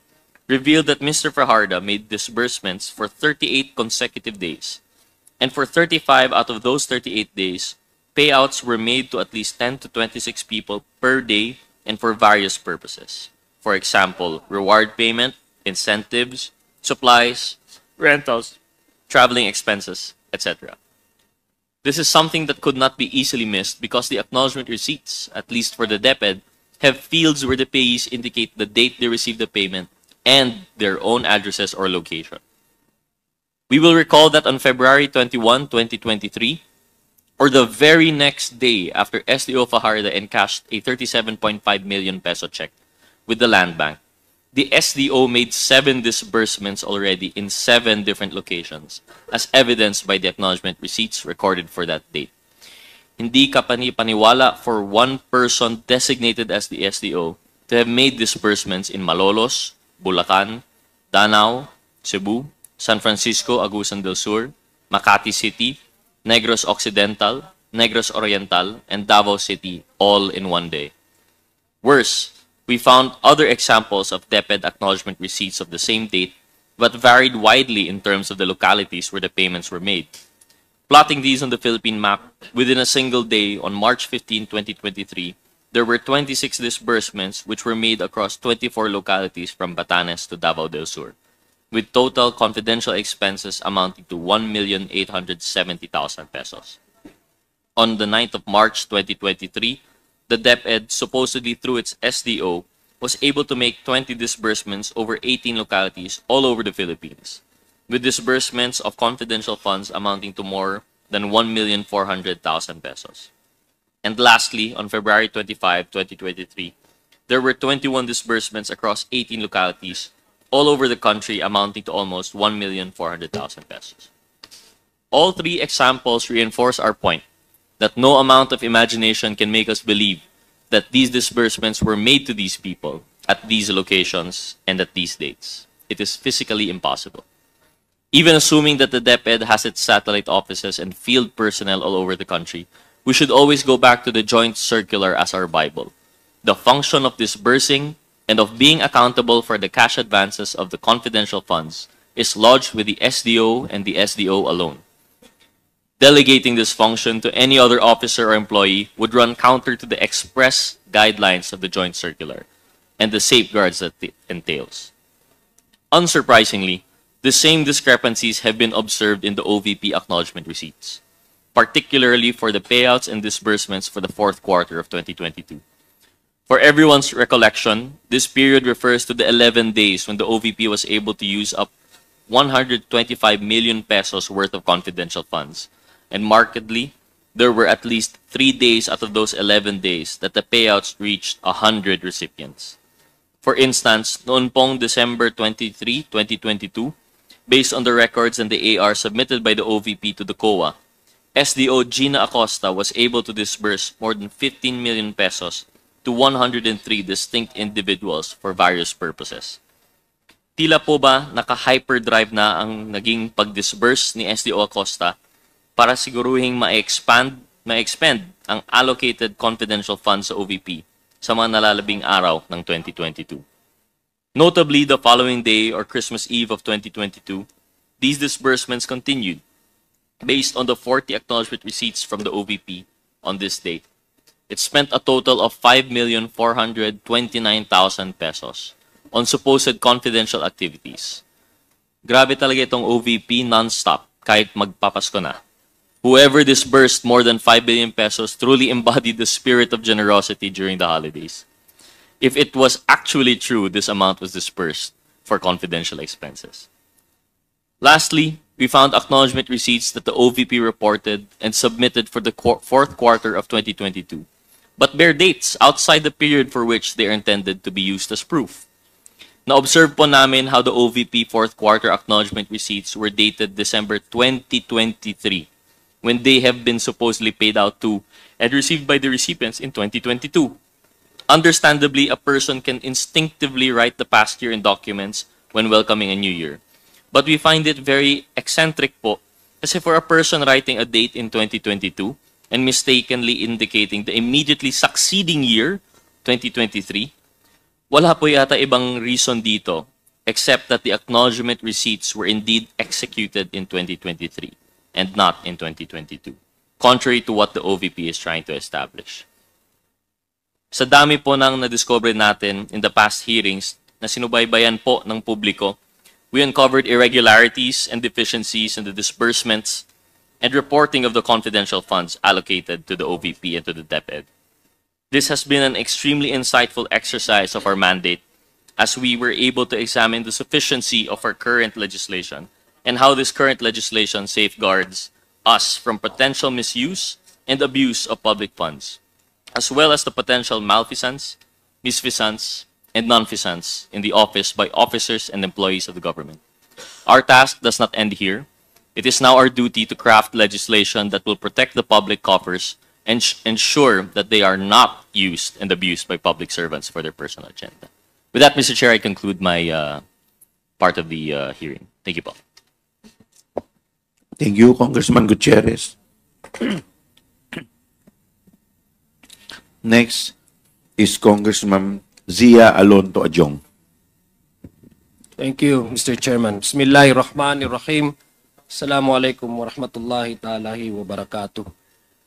revealed that Mr. Fajarda made disbursements for 38 consecutive days, and for 35 out of those 38 days, payouts were made to at least 10 to 26 people per day and for various purposes. For example, reward payment, incentives, supplies, rentals, traveling expenses, etc. This is something that could not be easily missed because the acknowledgement receipts, at least for the DepEd, have fields where the payees indicate the date they received the payment and their own addresses or location. We will recall that on February 21, 2023, or the very next day after SDO Fajarda encashed a 37.5 million peso check with the Land Bank, the SDO made 7 disbursements already in 7 different locations, as evidenced by the acknowledgement receipts recorded for that date. Hindi kapani-paniwala for one person designated as the SDO to have made disbursements in Malolos, Bulacan, Danao, Cebu, San Francisco, Agusan del Sur, Makati City, Negros Occidental, Negros Oriental, and Davao City all in one day. Worse, we found other examples of DepEd acknowledgement receipts of the same date but varied widely in terms of the localities where the payments were made. Plotting these on the Philippine map, within a single day on March 15, 2023, there were 26 disbursements which were made across 24 localities from Batanes to Davao del Sur, with total confidential expenses amounting to 1,870,000 pesos. On the 9th of March 2023, the DepEd, supposedly through its SDO, was able to make 20 disbursements over 18 localities all over the Philippines, with disbursements of confidential funds amounting to more than 1,400,000 pesos. And lastly, on February 25, 2023, there were 21 disbursements across 18 localities all over the country amounting to almost 1,400,000 pesos. All 3 examples reinforce our point that no amount of imagination can make us believe that these disbursements were made to these people at these locations and at these dates. It is physically impossible. Even assuming that the DepEd has its satellite offices and field personnel all over the country, we should always go back to the joint circular as our Bible. The function of disbursing and of being accountable for the cash advances of the confidential funds is lodged with the SDO and the SDO alone. Delegating this function to any other officer or employee would run counter to the express guidelines of the joint circular and the safeguards that it entails. Unsurprisingly, the same discrepancies have been observed in the OVP acknowledgement receipts, particularly for the payouts and disbursements for the 4th quarter of 2022. For everyone's recollection, this period refers to the 11 days when the OVP was able to use up 125 million pesos worth of confidential funds. And markedly, there were at least 3 days out of those 11 days that the payouts reached 100 recipients. For instance, noon pong December 23, 2022, based on the records and the AR submitted by the OVP to the COA, SDO Gina Acosta was able to disburse more than 15 million pesos to 103 distinct individuals for various purposes. Tila po ba naka-hyperdrive na ang naging pag-disburse ni SDO Acosta para siguruhing ma-expend ang allocated confidential funds sa OVP sa mga nalalabing araw ng 2022. Notably, the following day or Christmas Eve of 2022, these disbursements continued based on the 40 acknowledgement receipts from the OVP on this date. It spent a total of 5,429,000 pesos on supposed confidential activities. Grabe talaga itong OVP non-stop kahit magpapasko na. Whoever disbursed more than 5 billion pesos truly embodied the spirit of generosity during the holidays. If it was actually true, this amount was disbursed for confidential expenses. Lastly, we found acknowledgement receipts that the OVP reported and submitted for the 4th quarter of 2022, but bear dates outside the period for which they are intended to be used as proof. Na-observe po namin how the OVP 4th quarter acknowledgement receipts were dated December 2023, when they have been supposedly paid out to and received by the recipients in 2022. Understandably, a person can instinctively write the past year in documents when welcoming a new year. But we find it very eccentric po, kasi for a person writing a date in 2022 and mistakenly indicating the immediately succeeding year, 2023, wala po yata ibang reason dito except that the acknowledgement receipts were indeed executed in 2023 and not in 2022, contrary to what the OVP is trying to establish. Sa dami po nang na-discover natin in the past hearings na sinubaybayan po ng publiko, we uncovered irregularities and deficiencies in the disbursements and reporting of the confidential funds allocated to the OVP and to the DepEd. This has been an extremely insightful exercise of our mandate as we were able to examine the sufficiency of our current legislation and how this current legislation safeguards us from potential misuse and abuse of public funds, as well as the potential malfeasance, misfeasance, and nonfeasance in the office by officers and employees of the government. Our task does not end here. It is now our duty to craft legislation that will protect the public coffers and ensure that they are not used and abused by public servants for their personal agenda. With that, Mr. Chair, I conclude my part of the hearing. Thank you, Paul. Thank you, Congressman Gutierrez. Next is Congressman Zia Alonto Adjong. Thank you, Mr. Chairman. Bismillahirrahmanirrahim. Assalamualaikum warahmatullahi ta'ala wa barakatuh.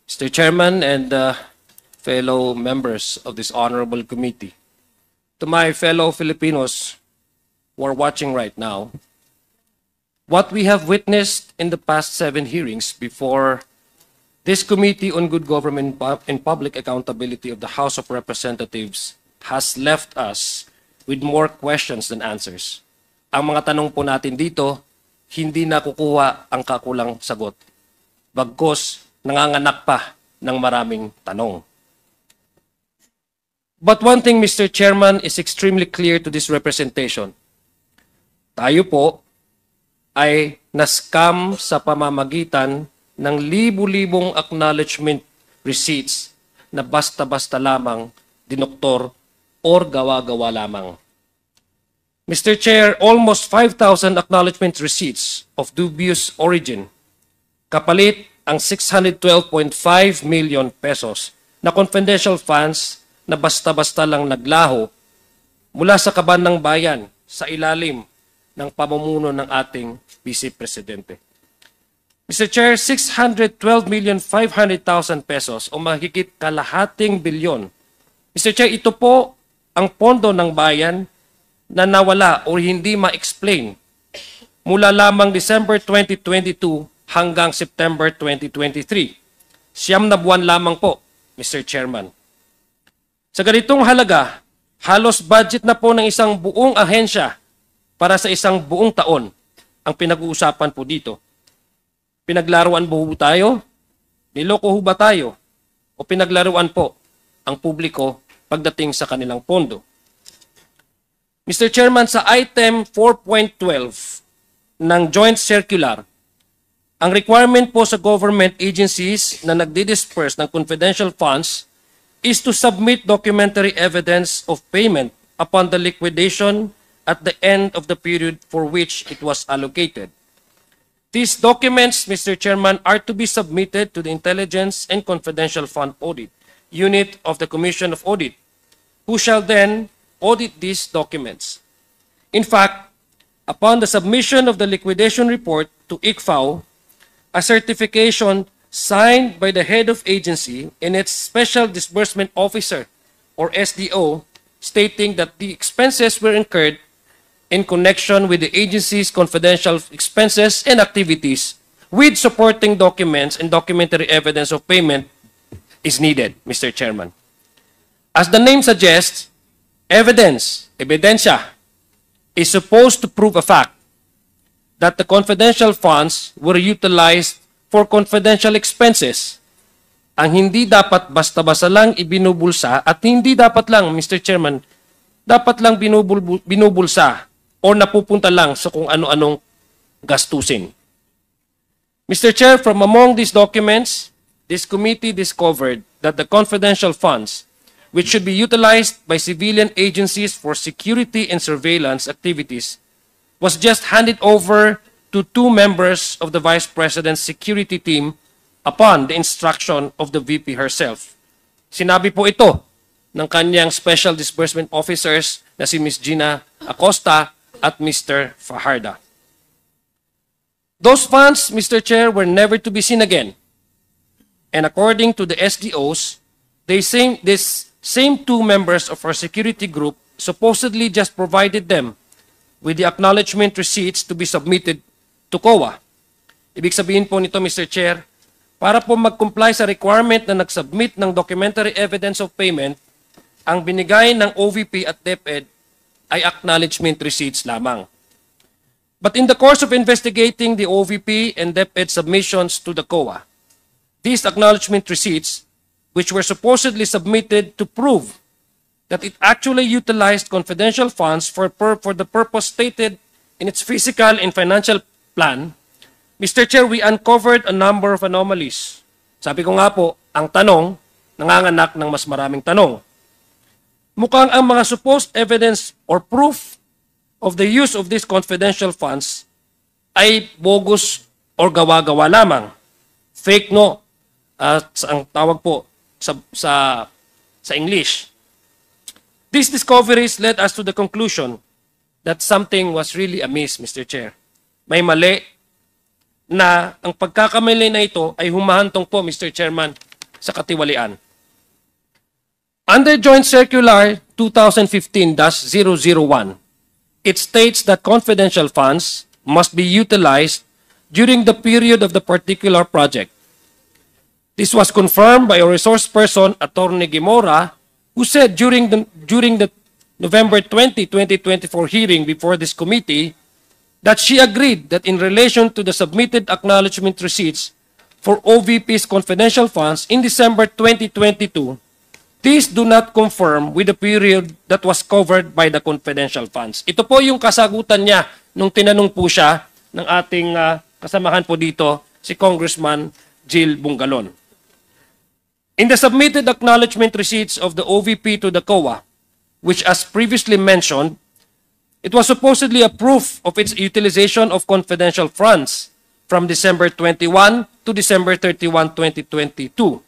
Mr. Chairman and fellow members of this honorable committee, to my fellow Filipinos who are watching right now, what we have witnessed in the past 7 hearings before this Committee on Good Government and Public Accountability of the House of Representatives has left us with more questions than answers. Ang mga tanong po natin dito, hindi nakukuha ang kakulang sagot. Bagkus, nanganganak pa ng maraming tanong. But one thing, Mr. Chairman, is extremely clear to this representation. Tayo po ay na-scam sa pamamagitan ng libu-libong acknowledgement receipts na basta-basta lamang dinoktor or gawa-gawa lamang. Mr. Chair, almost 5,000 acknowledgement receipts of dubious origin, kapalit ang 612.5 million pesos na confidential funds na basta-basta lang naglaho mula sa kaban ng bayan sa ilalim ng pamumuno ng ating Vice Presidente. Mr. Chair, 612,500,000 pesos o mahigit kalahating bilyon. Mr. Chair, ito po ang pondo ng bayan na nawala o hindi ma-explain mula lamang December 2022 hanggang September 2023. 9 na buwan lamang po, Mr. Chairman. Sa ganitong halaga, halos budget na po ng isang buong ahensya para sa isang buong taon ang pinag-uusapan po dito. Pinaglaruan po tayo? Niloko ho ba tayo? O pinaglaruan po ang publiko pagdating sa kanilang pondo? Mr. Chairman, sa item 4.12 ng Joint Circular, ang requirement po sa government agencies na nagdi-disperse ng confidential funds is to submit documentary evidence of payment upon the liquidation at the end of the period for which it was allocated. These documents, Mr. Chairman, are to be submitted to the Intelligence and Confidential Fund Audit Unit of the Commission of Audit, who shall then audit these documents. In fact, upon the submission of the liquidation report to ICFAO, a certification signed by the head of agency and its Special Disbursement Officer, or SDO, stating that the expenses were incurred in connection with the agency's confidential expenses and activities with supporting documents and documentary evidence of payment is needed, Mr. Chairman. As the name suggests, ebidensya, is supposed to prove a fact that the confidential funds were utilized for confidential expenses. Ang hindi dapat basta-basta lang ibinubulsa at hindi dapat lang, Mr. Chairman, dapat lang binubulsa o napupunta lang sa kung ano-anong gastusin. Mr. Chair, from among these documents, this committee discovered that the confidential funds, which should be utilized by civilian agencies for security and surveillance activities, was just handed over to 2 members of the Vice President's security team upon the instruction of the VP herself. Sinabi po ito ng kanyang Special Disbursement Officers na si Ms. Gina Acosta at Mr. Fajarda. Those funds, Mr. Chair, were never to be seen again. And according to the SDOs, these same 2 members of our security group supposedly just provided them with the acknowledgement receipts to be submitted to COA. Ibig sabihin po nito, Mr. Chair, para po mag-comply sa requirement na nag-submit ng documentary evidence of payment, ang binigay ng OVP at DepEd ay acknowledgement receipts lamang. But in the course of investigating the OVP and DepEd submissions to the COA, these acknowledgement receipts, which were supposedly submitted to prove that it actually utilized confidential funds for the purpose stated in its fiscal and financial plan, Mr. Chair, we uncovered a number of anomalies. Sabi ko nga po, ang tanong, nanganganak ng mas maraming tanong. Mukhang ang mga supposed evidence or proof of the use of these confidential funds ay bogus or gawa-gawa lamang. Fake no, ang tawag po sa English. These discoveries led us to the conclusion that something was really amiss, Mr. Chair. May mali na ang pagkakamali na ito ay humahantong po, Mr. Chairman, sa katiwalian. Under Joint Circular 2015-001, it states that confidential funds must be utilized during the period of the particular project. This was confirmed by a resource person, Attorney Guimora, who said during the November 20, 2024 hearing before this committee that she agreed that in relation to the submitted acknowledgement receipts for OVP's confidential funds in December 2022, these do not conform with the period that was covered by the confidential funds. Ito po yung kasagutan niya nung tinanong po siya ng ating kasamahan po dito, si Congressman Jill Bungalon. In the submitted acknowledgement receipts of the OVP to the COA, which as previously mentioned, it was supposedly a proof of its utilization of confidential funds from December 21 to December 31, 2022.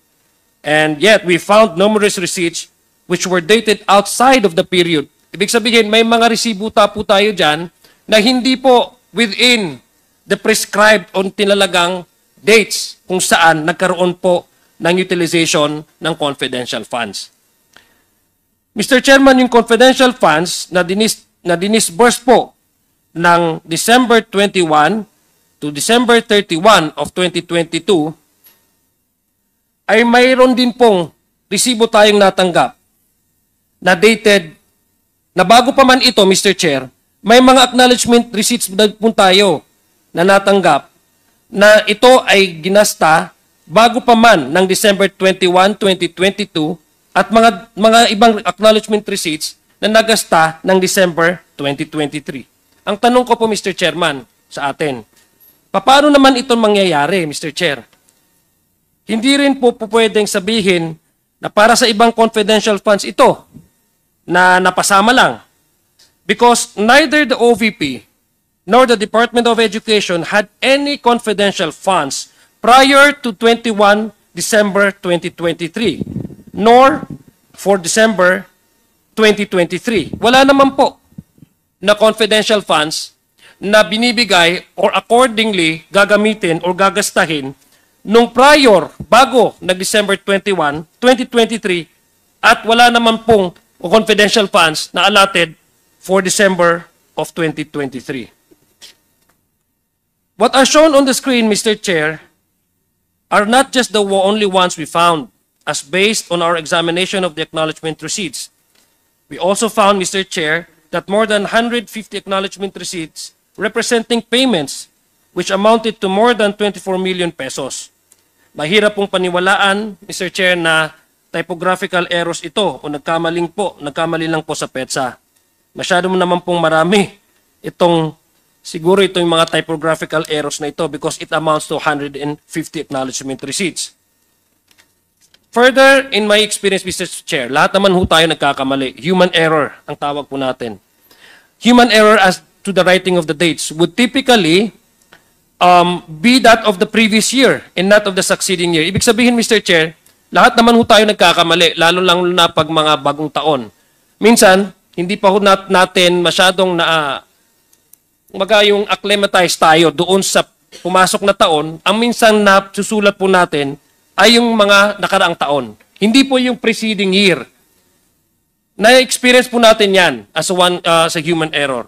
And yet, we found numerous receipts which were dated outside of the period. Ibig sabihin, may mga resibuta po tayo dyan na hindi po within the prescribed o tinalagang dates kung saan nagkaroon po ng utilization ng confidential funds. Mr. Chairman, yung confidential funds na dinisburse po ng December 21 to December 31 of 2022 ay mayroon din pong resibo tayong natanggap na dated, na bago pa man ito, Mr. Chair, may mga acknowledgement receipts po tayo na natanggap na ito ay ginasta bago pa man ng December 21, 2022 at mga ibang acknowledgement receipts na nagasta ng December 2023. Ang tanong ko po, Mr. Chairman, sa atin, paano naman ito mangyayari, Mr. Chair? Hindi rin po pwedeng sabihin na para sa ibang confidential funds ito na napasama lang. Because neither the OVP nor the Department of Education had any confidential funds prior to 21 December 2023, nor for December 2023. Wala naman po na confidential funds na binibigay or accordingly gagamitin or gagastahin nung prior, bago nag-December 21, 2023, at wala naman pong confidential funds na allotted for December of 2023. What are shown on the screen, Mr. Chair, are not just the only ones we found, as based on our examination of the acknowledgement receipts. We also found, Mr. Chair, that more than 150 acknowledgement receipts representing payments which amounted to more than 24 million pesos. Mahirap pong paniwalaan, Mr. Chair, na typographical errors ito o nagkamali lang po sa PEDSA. Masyado naman pong marami siguro itong mga typographical errors na ito because it amounts to 150 acknowledgement receipts. Further, in my experience, Mr. Chair, lahat naman ho tayo nagkakamali. Human error ang tawag po natin. Human error as to the writing of the dates would typically be that of the previous year and not of the succeeding year. Ibig sabihin, Mr. Chair, lahat naman ho tayo nagkakamali, lalo lang na pag mga bagong taon. Minsan, hindi pa ho natin masyadong yung acclimatize tayo doon sa pumasok na taon. Ang minsan na susulat po natin ay yung mga nakaraang taon. Hindi po yung preceding year. Na-experience po natin yan as a human error.